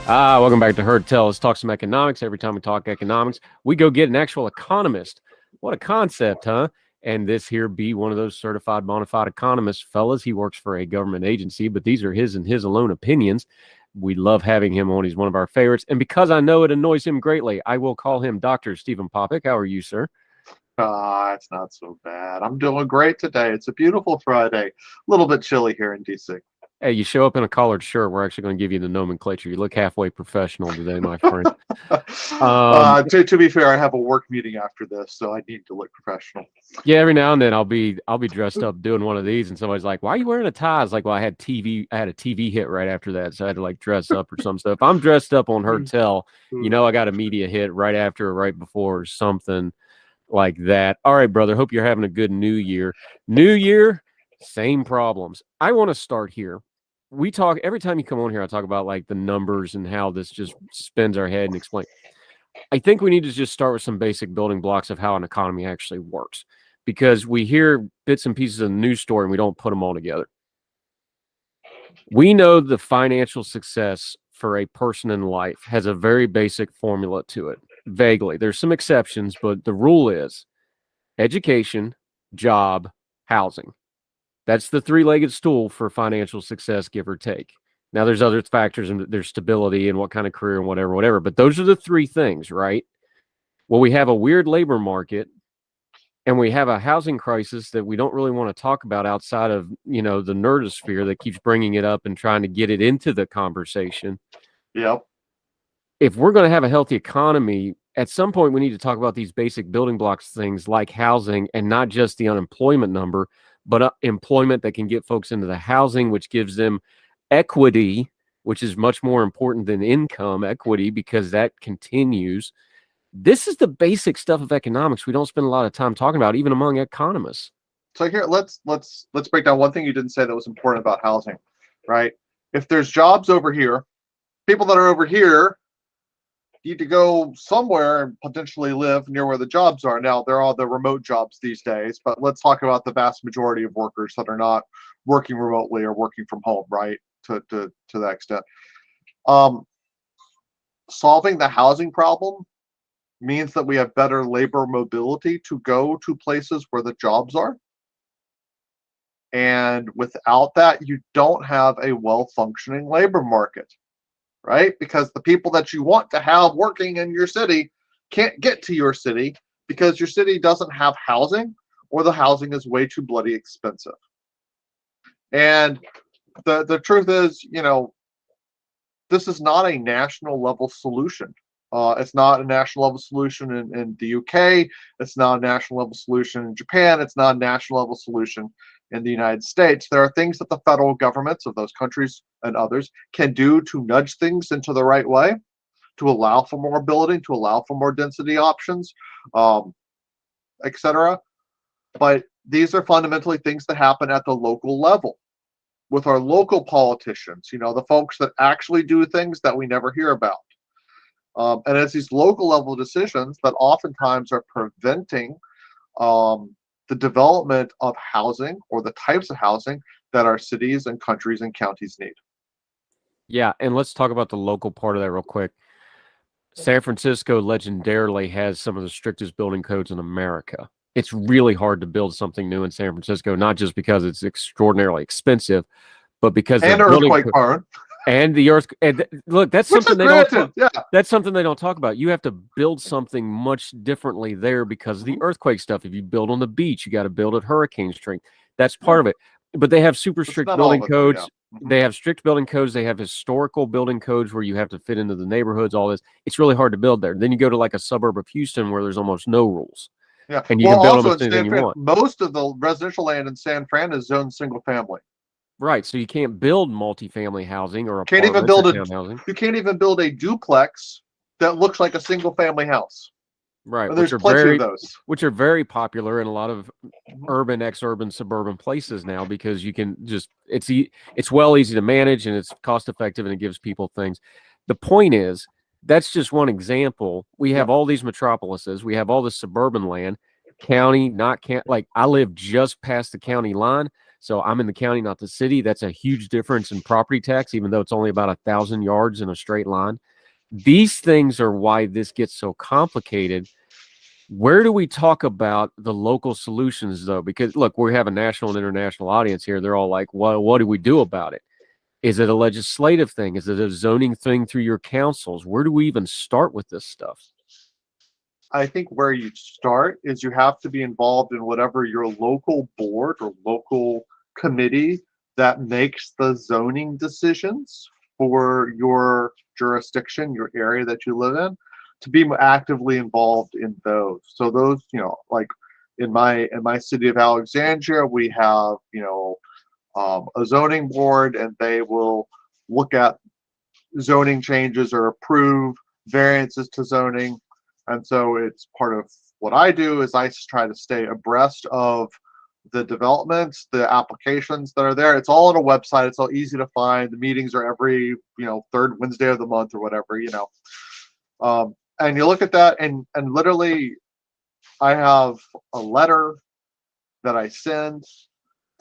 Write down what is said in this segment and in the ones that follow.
Welcome back to Heard Tell. Let's talk some economics. Every time we talk economics, we go get an actual economist. What a concept, huh? And this here be one of those certified bona fide economists, fellas. He works for a government agency, but these are his and his alone opinions. We love having him on. He's one of our favorites. And because I know it annoys him greatly, I will call him Dr. Stephen Popick. How are you, sir? It's not so bad. I'm doing great today. It's a beautiful Friday. A little bit chilly here in DC. Hey, you show up in a collared shirt. We're actually going to give you the nomenclature. You look halfway professional today, my friend. To be fair, I have a work meeting after this, so I need to look professional. Yeah, every now and then I'll be dressed up doing one of these, and somebody's like, "Why are you wearing a tie?" It's like, "Well, I had a TV hit right after that, so I had to like dress up or some stuff." If I'm dressed up on Heard Tell, I got a media hit right after or right before or something like that. All right, brother. Hope you're having a good New Year. New Year, same problems. I want to start here. We talk every time you come on here. I talk about like the numbers and how this just spins our head and explain. I think we need to just start with some basic building blocks of how an economy actually works, because we hear bits and pieces of the news story and we don't put them all together. We know the financial success for a person in life has a very basic formula to it. Vaguely, there's some exceptions, but the rule is education, job, housing. That's the three-legged stool for financial success, give or take. Now, there's other factors, and there's stability and what kind of career and whatever. But those are the three things, right? Well, we have a weird labor market, and we have a housing crisis that we don't really want to talk about outside of, the nerdosphere that keeps bringing it up and trying to get it into the conversation. Yep. If we're going to have a healthy economy, at some point we need to talk about these basic building blocks things like housing, and not just the unemployment number, but employment that can get folks into the housing, which gives them equity, which is much more important than income equity, because that continues. This is the basic stuff of economics we don't spend a lot of time talking about, even among economists. So here, let's break down one thing you didn't say that was important about housing, right? If there's jobs over here, people that are over here need to go somewhere and potentially live near where the jobs are. Now, there are the remote jobs these days, but let's talk about the vast majority of workers that are not working remotely or working from home, right? To that extent. Solving the housing problem means that we have better labor mobility to go to places where the jobs are. And without that, you don't have a well-functioning labor market, right? Because the people that you want to have working in your city can't get to your city because your city doesn't have housing, or the housing is way too bloody expensive. And the truth is, this is not a national level solution. It's not a national level solution in the UK. It's not a national level solution in Japan. It's not a national level solution in the United States. There are things that the federal governments of those countries and others can do to nudge things into the right way, to allow for more building, to allow for more density options, etc. But these are fundamentally things that happen at the local level with our local politicians, the folks that actually do things that we never hear about. And it's these local level decisions that oftentimes are preventing the development of housing, or the types of housing that our cities and countries and counties need. Yeah, and let's talk about the local part of that real quick. San Francisco legendarily has some of the strictest building codes in America. It's really hard to build something new in San Francisco, not just because it's extraordinarily expensive, but because and earthquake prone. And the earth, and look, that's Which something they don't. Yeah, that's something they don't talk about. You have to build something much differently there because of the earthquake stuff. If you build on the beach, you got to build at hurricane strength. That's part of it. But they have super strict building codes. They have strict building codes. They have historical building codes where you have to fit into the neighborhoods. All this, it's really hard to build there. Then you go to like a suburb of Houston where there's almost no rules. Yeah, and you can build almost anything you want. Most of the residential land in San Fran is zoned single family. Right, so you can't build multifamily housing or You can't even build a duplex that looks like a single family house. Right, there's plenty of those, which are very popular in a lot of urban, ex-urban, suburban places now, because you can just it's easy to manage, and it's cost effective, and it gives people things. The point is, that's just one example. We have all these metropolises, we have all this suburban land, county, not county. Like, I live just past the county line. So I'm in the county, not the city. That's a huge difference in property tax, even though it's only about 1,000 yards in a straight line. These things are why this gets so complicated. Where do we talk about the local solutions, though? Because look, we have a national and international audience here. They're all like, well, what do we do about it? Is it a legislative thing? Is it a zoning thing through your councils? Where do we even start with this stuff? I think where you start is you have to be involved in whatever your local board or local committee that makes the zoning decisions for your jurisdiction, your area that you live in, to be actively involved in those. So those, like in my city of Alexandria, we have, a zoning board, and they will look at zoning changes or approve variances to zoning. And so it's part of what I do is I try to stay abreast of the developments, the applications that are there. It's all on a website. It's all easy to find. The meetings are every, third Wednesday of the month or whatever, and you look at that, and literally I have a letter that I send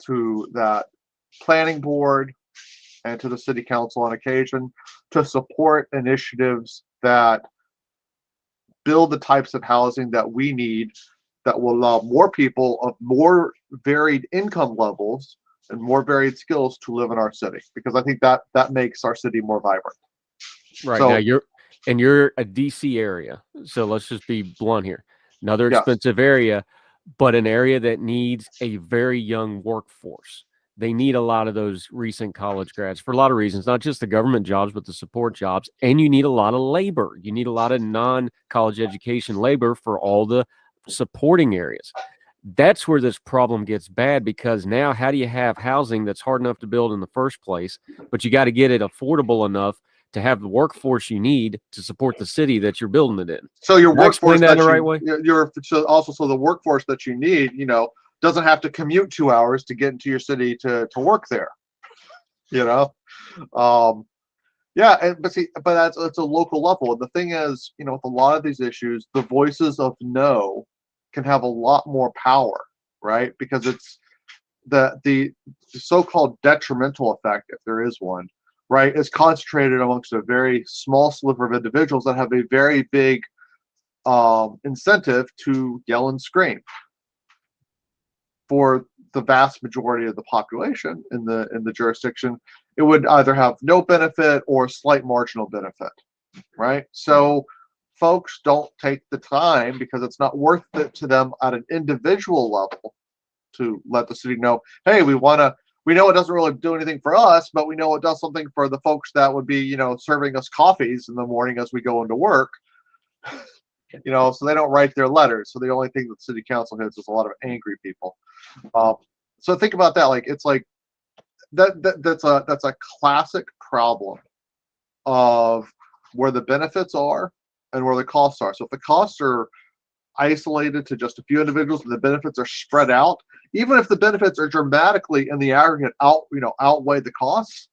to that planning board and to the city council on occasion to support initiatives that build the types of housing that we need, that will allow more people of more varied income levels and more varied skills to live in our city, because I think that makes our city more vibrant. Right. So, now you're a DC area. So let's just be blunt here. Another expensive area, but an area that needs a very young workforce. They need a lot of those recent college grads for a lot of reasons, not just the government jobs, but the support jobs. And you need a lot of labor. You need a lot of non-college education labor for all the supporting areas. That's where this problem gets bad, because now how do you have housing that's hard enough to build in the first place, but you got to get it affordable enough to have the workforce you need to support the city that you're building it in. So your workforce that in the right way? So the workforce that you need, doesn't have to commute 2 hours to get into your city to work there. Yeah, but it's a local level. And the thing is, with a lot of these issues, the voices of no can have a lot more power, right? Because it's the so-called detrimental effect, if there is one, right, is concentrated amongst a very small sliver of individuals that have a very big incentive to yell and scream. For the vast majority of the population in the jurisdiction, it would either have no benefit or slight marginal benefit, right? So folks don't take the time, because it's not worth it to them at an individual level, to let the city know, hey, we know it doesn't really do anything for us, but we know it does something for the folks that would be, serving us coffees in the morning as we go into work. So they don't write their letters. So the only thing that city council has is a lot of angry people. So think about that. Like, it's like that's a classic problem of where the benefits are and where the costs are. So if the costs are isolated to just a few individuals and the benefits are spread out, even if the benefits are dramatically in the aggregate outweigh the costs,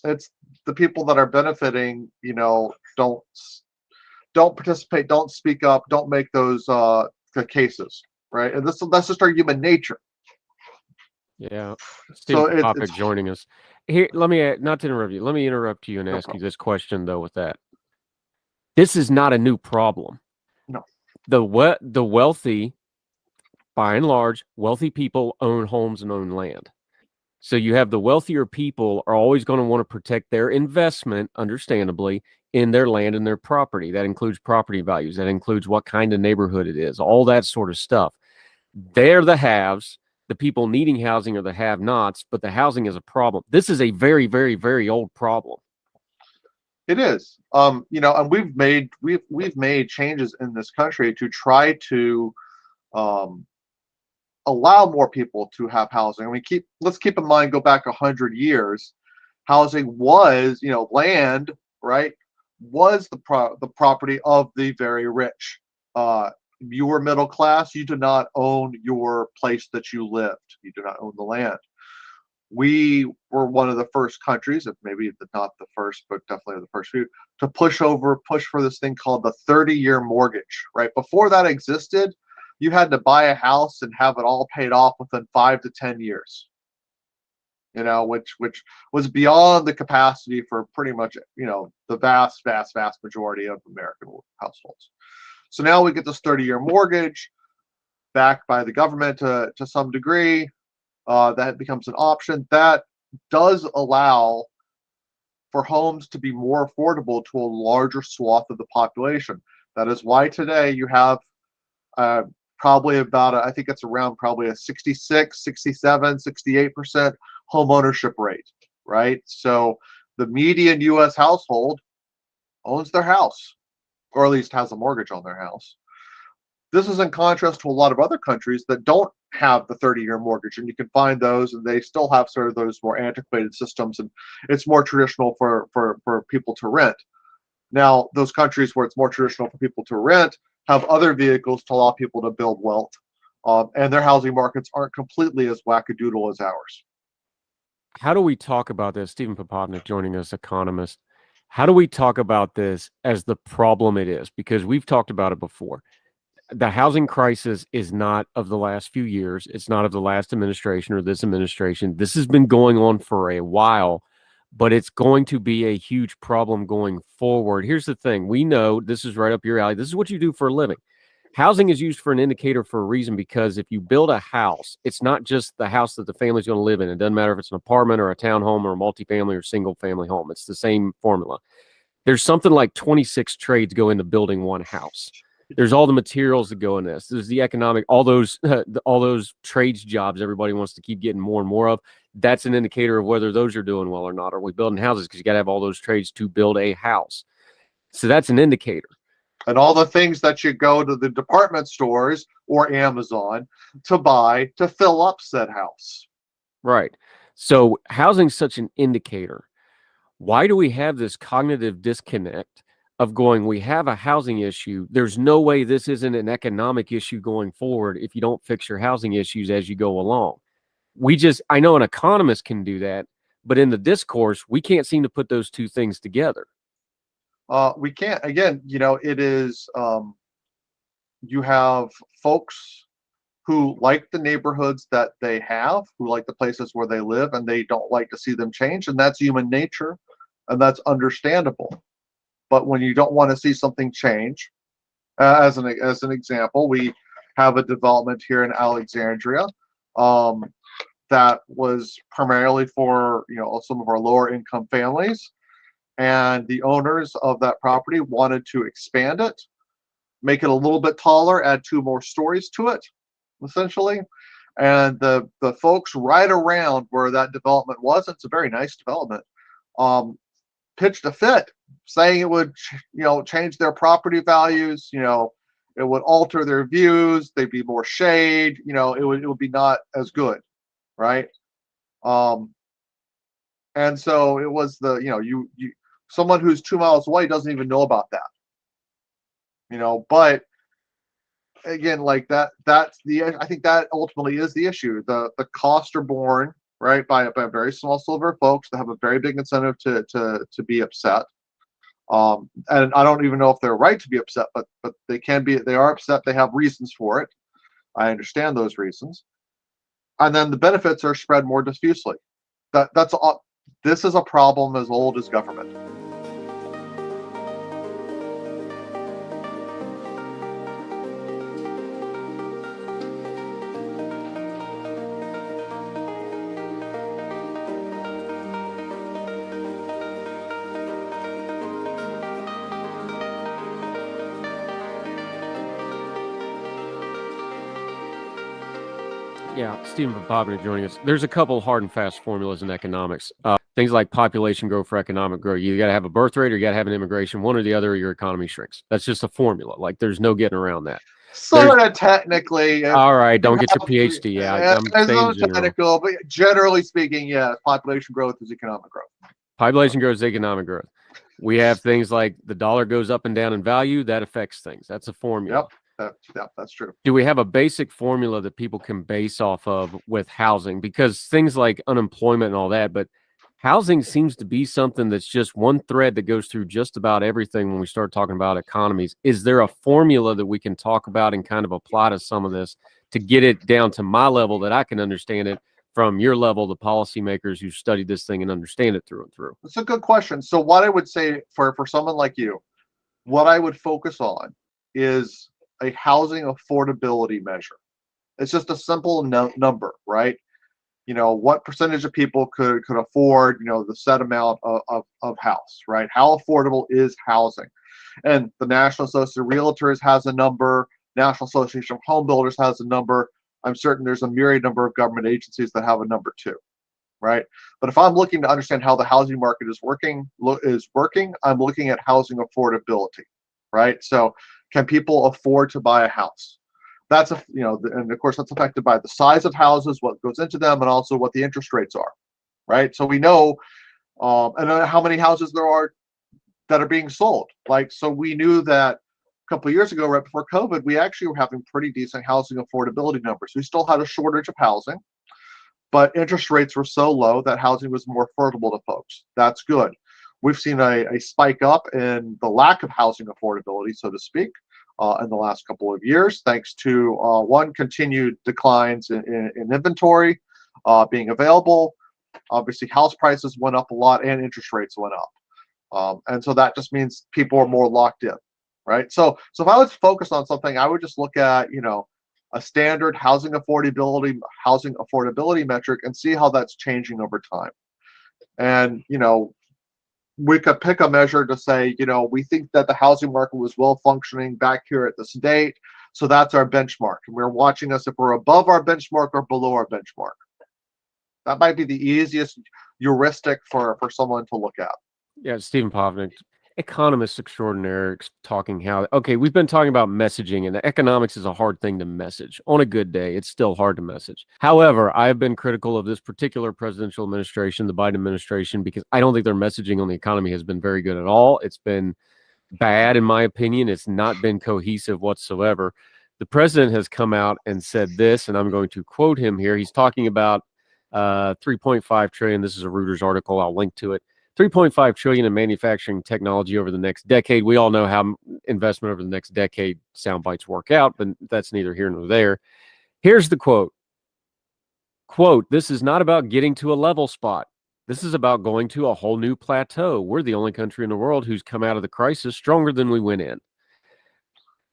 it's the people that are benefiting, don't participate, don't speak up, don't make those cases, right? And that's just our human nature. Yeah. Stephen Popick joining us here. Let me not to interrupt you. Let me interrupt you and ask you this question though. With that, this is not a new problem. No. The wealthy, by and large, wealthy people own homes and own land. So you have the wealthier people are always going to want to protect their investment, understandably, in their land and their property. That includes property values. That includes what kind of neighborhood it is, all that sort of stuff. They're the haves. The people needing housing are the have-nots, but the housing is a problem. This is a very, very, very old problem. It is. And we've made changes in this country to try to allow more people to have housing. Let's keep in mind, go back 100 years, housing was, land, right, was the property of the very rich. You were middle class, you did not own your place that you lived. You do not own the land. We were one of the first countries, if maybe not the first, but definitely the first few, to push for this thing called the 30-year mortgage, right? Before that existed, you had to buy a house and have it all paid off within 5 to 10 years. Which was beyond the capacity for pretty much, the vast, vast, vast majority of American households. So now we get this 30-year mortgage backed by the government to some degree. That becomes an option. That does allow for homes to be more affordable to a larger swath of the population. That is why today you have probably about, I think it's around probably a 66, 67, 68% home ownership rate, right? So the median U.S. household owns their house, or at least has a mortgage on their house. This is in contrast to a lot of other countries that don't have the 30-year mortgage, and you can find those, and they still have sort of those more antiquated systems, and it's more traditional for people to rent. Now, those countries where it's more traditional for people to rent have other vehicles to allow people to build wealth, and their housing markets aren't completely as wackadoodle as ours. How do we talk about this? Stephen Popick joining us, economist. How do we talk about this as the problem it is? Because we've talked about it before. The housing crisis is not of the last few years. It's not of the last administration or this administration. This has been going on for a while, but it's going to be a huge problem going forward. Here's the thing. We know this is right up your alley. This is what you do for a living. Housing is used for an indicator for a reason, because if you build a house, it's not just the house that the family's going to live in. It doesn't matter if it's an apartment or a townhome or a multifamily or single family home. It's the same formula. There's something like 26 trades go into building one house. There's all the materials that go in this. There's the economic, all those trades jobs everybody wants to keep getting more and more of. That's an indicator of whether those are doing well or not. Are we building houses? Because you got to have all those trades to build a house. So that's an indicator. And all the things that you go to the department stores or Amazon to buy to fill up said house. Right. So housing's such an indicator. Why do we have this cognitive disconnect of going, we have a housing issue. There's no way this isn't an economic issue going forward if you don't fix your housing issues as you go along. I know an economist can do that, but in the discourse, we can't seem to put those two things together. We can't. Again, it is, you have folks who like the neighborhoods that they have, who like the places where they live, and they don't like to see them change, and that's human nature, and that's understandable. But when you don't want to see something change, as an example, we have a development here in Alexandria that was primarily for some of our lower income families, and the owners of that property wanted to expand it, make it a little bit taller, add 2 more stories to it, essentially. And the folks right around where that development was, it's a very nice development, pitched a fit, saying it would change their property values, it would alter their views, they'd be more shade, it would be not as good, right? And so it was someone who's 2 miles away doesn't even know about that, but again, like that's I think that ultimately is the issue. The costs are borne, right, by a very small sliver of folks that have a very big incentive to be upset. And I don't even know if they're right to be upset, but they are upset. They have reasons for it. I understand those reasons. And then the benefits are spread more diffusely. That's all. This is a problem as old as government. Yeah, Stephen Popick joining us. There's a couple hard and fast formulas in economics. Things like population growth for economic growth. You got to have a birth rate or you got to have an immigration. One or the other, or your economy shrinks. That's just a formula. Like there's no getting around that. Sort of technically. All right, don't get your PhD. Yeah, I'm saying technical, but generally speaking, yeah, population growth is economic growth. Population growth is economic growth. We have things like the dollar goes up and down in value. That affects things. That's a formula. Yep. Yeah, that's true. Do we have a basic formula that people can base off of with housing? Because things like unemployment and all that, but housing seems to be something that's just one thread that goes through just about everything when we start talking about economies. Is there a formula that we can talk about and kind of apply to some of this to get it down to my level that I can understand it from your level, the policymakers who studied this thing and understand it through and through? It's a good question. So what I would say for someone like you, what I would focus on is a housing affordability measure. It's just a simple number, right? What percentage of people could afford, the set amount of house, right? How affordable is housing? And the National Association of Realtors has a number. National Association of Home Builders has a number. I'm certain there's a myriad number of government agencies that have a number too, right? But if I'm looking to understand how the housing market is working, I'm looking at housing affordability, right? So can people afford to buy a house? That's and of course that's affected by the size of houses, what goes into them, and also what the interest rates are, right? So we know, and how many houses there are that are being sold. So we knew that a couple of years ago, right before COVID, we actually were having pretty decent housing affordability numbers. We still had a shortage of housing, but interest rates were so low that housing was more affordable to folks. That's good. We've seen a spike up in the lack of housing affordability, so to speak, in the last couple of years, thanks to continued declines in inventory being available. Obviously, house prices went up a lot and interest rates went up. And so that just means people are more locked in, right? So if I was focused on something, I would just look at, a standard housing affordability metric and see how that's changing over time. And, we could pick a measure to say, we think that the housing market was well functioning back here at this date. So that's our benchmark. And we're watching us if we're above our benchmark or below our benchmark. That might be the easiest heuristic for someone to look at. Yeah, Stephen Popick, economist extraordinaire, talking how, okay, we've been talking about messaging, and economics is a hard thing to message. On a good day, it's still hard to message. However, I've been critical of this particular presidential administration, the Biden administration, because I don't think their messaging on the economy has been very good at all. It's been bad, in my opinion. It's not been cohesive whatsoever. The president has come out and said this, and I'm going to quote him here. He's talking about 3.5 trillion. This is a Reuters article. I'll link to it. 3.5 trillion in manufacturing technology over the next decade. We all know how investment over the next decade sound bites work out, but that's neither here nor there. Here's the quote. Quote, "This is not about getting to a level spot. This is about going to a whole new plateau. We're the only country in the world who's come out of the crisis stronger than we went in."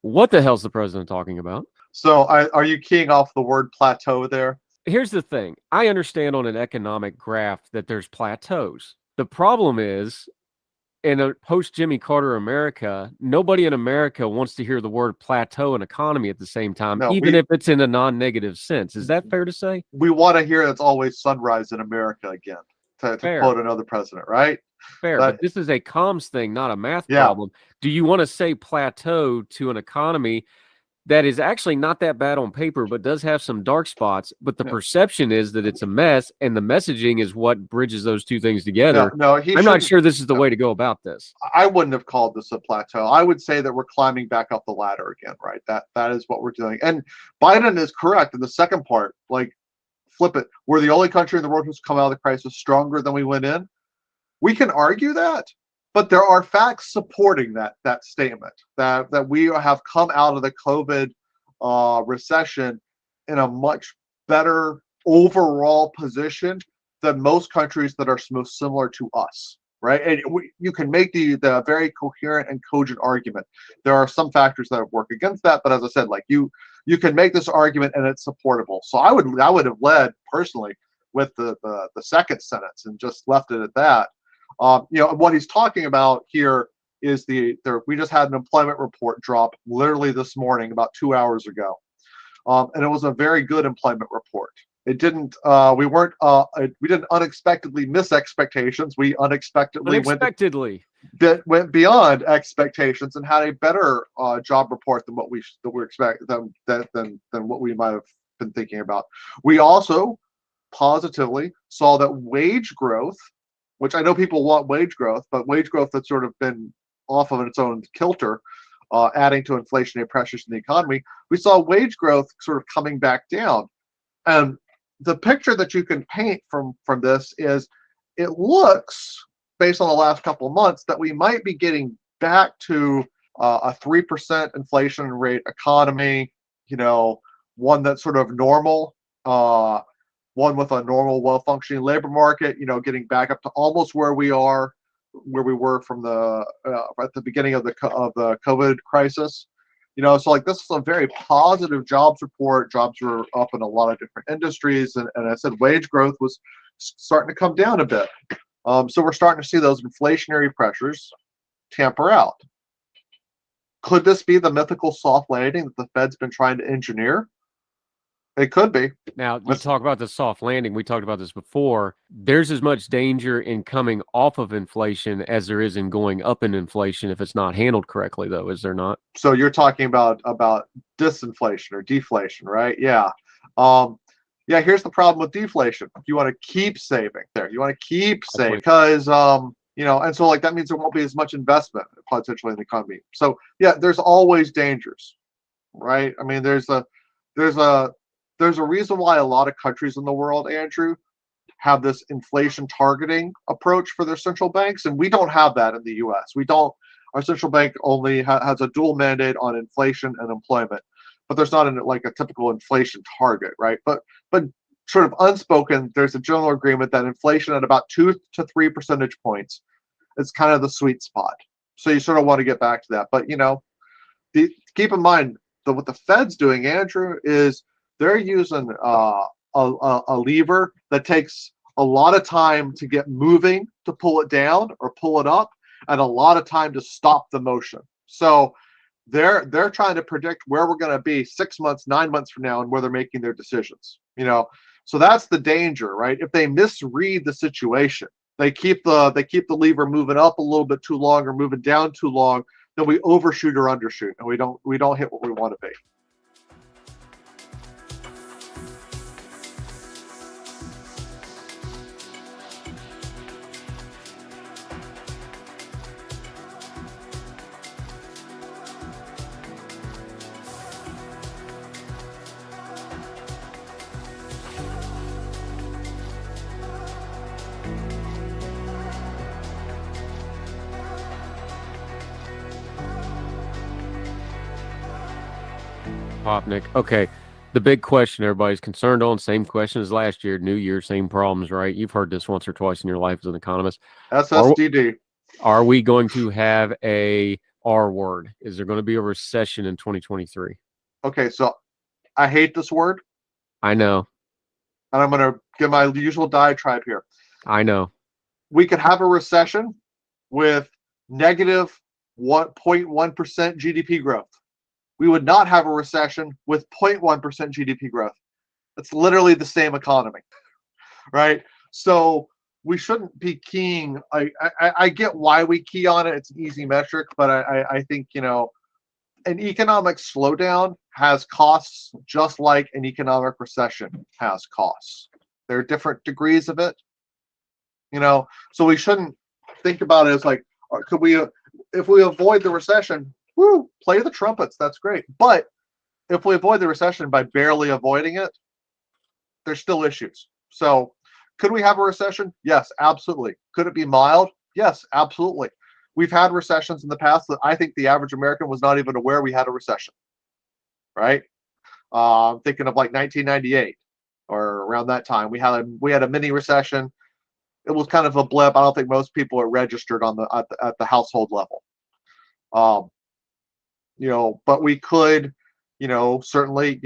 What the hell's the president talking about? So are you keying off the word plateau there? Here's the thing. I understand on an economic graph that there's plateaus. The problem is, in a post-Jimmy Carter America, nobody in America wants to hear the word plateau and economy at the same time, even if it's in a non-negative sense. Is that fair to say? We want to hear it's always sunrise in America again, to quote another president, right? Fair, but this is a comms thing, not a math problem. Do you want to say plateau to an economy that is actually not that bad on paper, but does have some dark spots, but the perception is that it's a mess, and the messaging is what bridges those two things together? I'm not sure this is the way to go about this. I wouldn't have called this a plateau. I would say that we're climbing back up the ladder again, right? That is what we're doing. And Biden is correct in the second part. Flip it. We're the only country in the world who's come out of the crisis stronger than we went in. We can argue that, but there are facts supporting that statement, that we have come out of the COVID recession in a much better overall position than most countries that are most similar to us, right? And you can make the very coherent and cogent argument. There are some factors that work against that, but as I said, you can make this argument and it's supportable. So I would have led personally with the second sentence and just left it at that. What he's talking about here is we just had an employment report drop literally this morning, about 2 hours ago, and it was a very good employment report. It didn't. We didn't unexpectedly miss expectations. We unexpectedly went beyond expectations and had a better job report than what we expect than what we might have been thinking about. We also positively saw that wage growth, which I know people want wage growth, but wage growth that's sort of been off of its own kilter, adding to inflationary pressures in the economy. We saw wage growth sort of coming back down. And the picture that you can paint from this is it looks, based on the last couple of months, that we might be getting back to a 3% inflation rate economy, one that's sort of normal, one with a normal, well-functioning labor market, getting back up to almost where we were from at the beginning of the COVID crisis. So like this is a very positive jobs report. Jobs were up in a lot of different industries, and I said wage growth was starting to come down a bit. So we're starting to see those inflationary pressures tamper out. Could this be the mythical soft landing that the Fed's been trying to engineer? It could be. Now, you talk about the soft landing. We talked about this before. There's as much danger in coming off of inflation as there is in going up in inflation if it's not handled correctly, though, is there not? So you're talking about disinflation or deflation, right? Yeah. Here's the problem with deflation. You want to keep saving there. You want to keep saving because, and so like that means there won't be as much investment potentially in the economy. So yeah, there's always dangers, right? I mean, there's a reason why a lot of countries in the world, Andrew, have this inflation targeting approach for their central banks, and we don't have that in the U.S. We don't. Our central bank only has a dual mandate on inflation and employment, but there's not like a typical inflation target, right? But sort of unspoken, there's a general agreement that inflation at about 2 to 3 percentage points is kind of the sweet spot. So you sort of want to get back to that. But keep in mind that what the Fed's doing, Andrew, is they're using a lever that takes a lot of time to get moving to pull it down or pull it up, and a lot of time to stop the motion. So they're trying to predict where we're going to be 6 months, 9 months from now, and where they're making their decisions. So that's the danger, right? If they misread the situation, they keep the lever moving up a little bit too long or moving down too long, then we overshoot or undershoot, and we don't hit what we want to be. Popnik. Okay. The big question everybody's concerned on, same question as last year, new year, same problems, right? You've heard this once or twice in your life as an economist. SSDD. Are we going to have a R word? Is there going to be a recession in 2023? Okay, so I hate this word. I know. And I'm going to give my usual diatribe here. I know. We could have a recession with negative 0.1% GDP growth. We would not have a recession with 0.1% GDP growth. It's literally the same economy, right? So we shouldn't be keying. I get why we key on it. It's an easy metric, but I think, an economic slowdown has costs just like an economic recession has costs. There are different degrees of it, so we shouldn't think about it as like, if we avoid the recession, woo, play the trumpets, that's great. But if we avoid the recession by barely avoiding it, there's still issues. So could we have a recession? Yes, absolutely. Could it be mild? Yes, absolutely. We've had recessions in the past that I think the average American was not even aware we had a recession, right? I'm thinking of like 1998 or around that time. We had a mini recession. It was kind of a blip. I don't think most people are registered at the household level. But we could, certainly,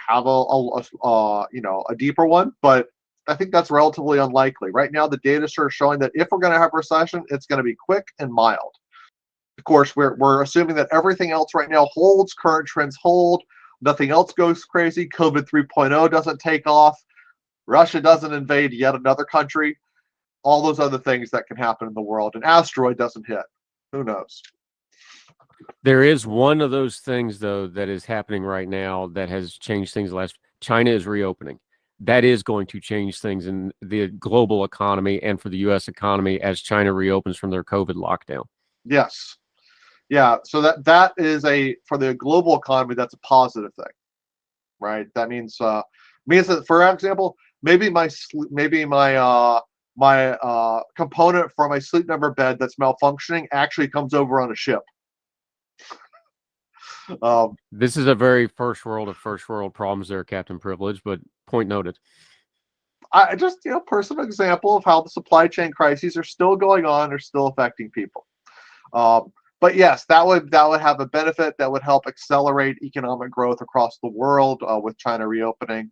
have a deeper one, but I think that's relatively unlikely. Right now, the data are showing that if we're going to have a recession, it's going to be quick and mild. Of course, we're assuming that everything else right now holds, current trends hold, nothing else goes crazy, COVID 3.0 doesn't take off, Russia doesn't invade yet another country, all those other things that can happen in the world, an asteroid doesn't hit. Who knows? There is one of those things, though, that is happening right now that has changed things. China is reopening. That is going to change things in the global economy and for the U.S. economy as China reopens from their COVID lockdown. Yes. Yeah. So that is for the global economy, that's a positive thing, right? That means that, for example, maybe my my component for my Sleep Number bed that's malfunctioning actually comes over on a ship. This is a very first world problems there, Captain Privilege, but point noted. I just, personal example of how the supply chain crises are still going on, are still affecting people. But yes, that would have a benefit that would help accelerate economic growth across the world with China reopening,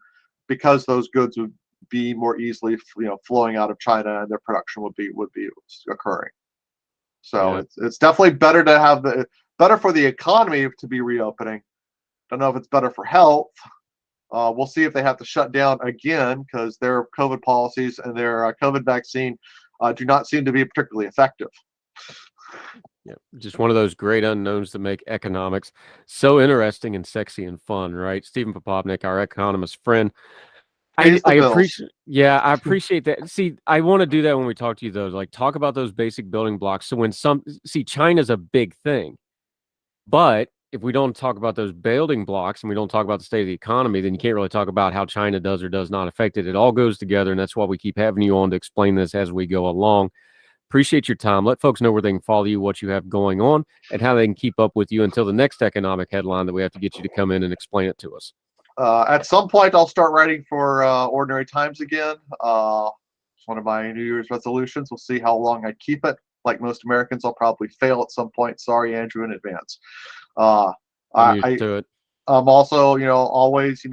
because those goods would be more easily flowing out of China, and their production would be occurring. So it's definitely better to have better for the economy to be reopening. Don't know if it's better for health. We'll see if they have to shut down again, because their COVID policies and their COVID vaccine do not seem to be particularly effective. Yeah, just one of those great unknowns that make economics so interesting and sexy and fun, right? Stephen Popick, our economist friend. I appreciate, I appreciate that. See, I want to do that when we talk to you, though. Like, talk about those basic building blocks. So when China's a big thing, but if we don't talk about those building blocks and we don't talk about the state of the economy, then you can't really talk about how China does or does not affect it. It all goes together, and that's why we keep having you on to explain this as we go along. Appreciate your time. Let folks know where they can follow you, what you have going on, and how they can keep up with you until the next economic headline that we have to get you to come in and explain it to us. At some point, I'll start writing for Ordinary Times again. It's one of my New Year's resolutions. We'll see how long I keep it. Like most Americans, I'll probably fail at some point. Sorry, Andrew, in advance. I'm also, always,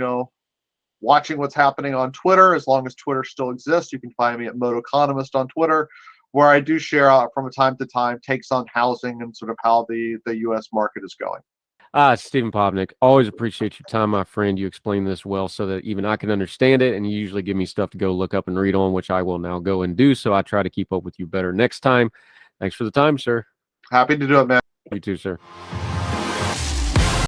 watching what's happening on Twitter. As long as Twitter still exists, you can find me at economist on Twitter, where I do share from time to time takes on housing and sort of how the U.S. market is going. Stephen Popick, always appreciate your time, my friend. You explain this well so that even I can understand it, and you usually give me stuff to go look up and read on, which I will now go and do, so I try to keep up with you better next time. Thanks for the time, sir. Happy to do it, man. You too, sir.